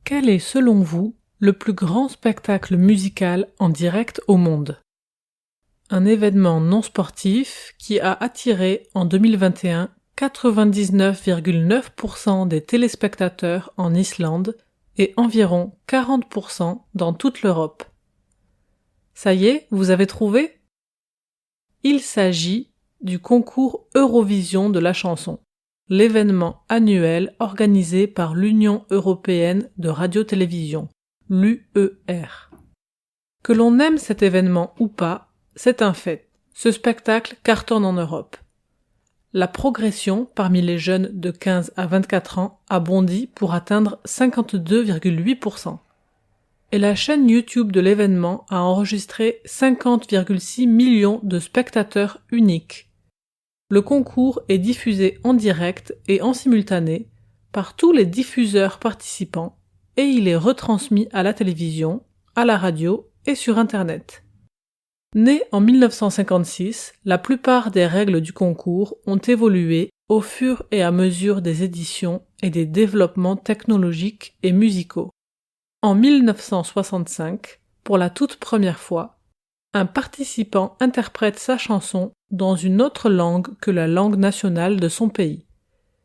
Quel est, selon vous, le plus grand spectacle musical en direct au monde? Un événement non sportif qui a attiré en 2021 99,9% des téléspectateurs en Islande et environ 40% dans toute l'Europe. Ça y est, vous avez trouvé? Il s'agit du concours Eurovision de la chanson, l'événement annuel organisé par l'Union européenne de radio-télévision, l'UER. Que l'on aime cet événement ou pas, c'est un fait. Ce spectacle cartonne en Europe. La progression parmi les jeunes de 15 à 24 ans a bondi pour atteindre 52,8%. Et la chaîne YouTube de l'événement a enregistré 50,6 millions de spectateurs uniques. Le concours est diffusé en direct et en simultané par tous les diffuseurs participants et il est retransmis à la télévision, à la radio et sur Internet. Né en 1956, la plupart des règles du concours ont évolué au fur et à mesure des éditions et des développements technologiques et musicaux. En 1965, pour la toute première fois, un participant interprète sa chanson dans une autre langue que la langue nationale de son pays.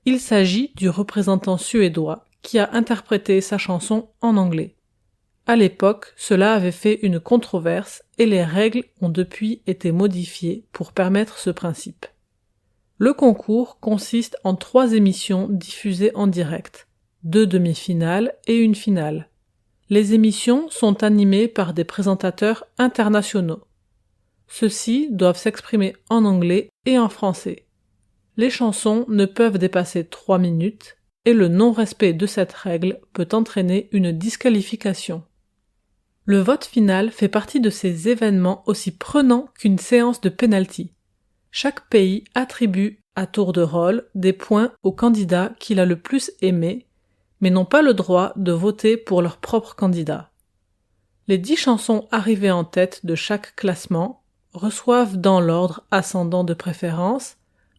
Il s'agit du représentant suédois qui a interprété sa chanson en anglais. À l'époque, cela avait fait une controverse et les règles ont depuis été modifiées pour permettre ce principe. Le concours consiste en 3 émissions diffusées en direct, 2 demi-finales et une finale. Les émissions sont animées par des présentateurs internationaux. Ceux-ci doivent s'exprimer en anglais et en français. Les chansons ne peuvent dépasser 3 minutes et le non-respect de cette règle peut entraîner une disqualification. Le vote final fait partie de ces événements aussi prenants qu'une séance de penalty. Chaque pays attribue, à tour de rôle, des points au candidat qu'il a le plus aimé, mais n'ont pas le droit de voter pour leur propre candidat. Les 10 chansons arrivées en tête de chaque classement reçoivent dans l'ordre ascendant de préférence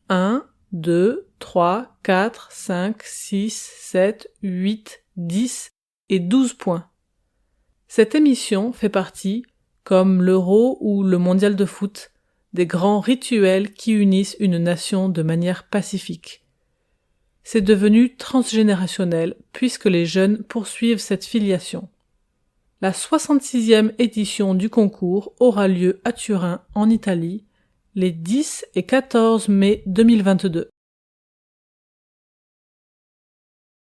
1, 2, 3, 4, 5, 6, 7, 8, 10 et 12 points. Cette émission fait partie, comme l'Euro ou le Mondial de foot, des grands rituels qui unissent une nation de manière pacifique. C'est devenu transgénérationnel puisque les jeunes poursuivent cette filiation. La 66e édition du concours aura lieu à Turin, en Italie, les 10 et 14 mai 2022.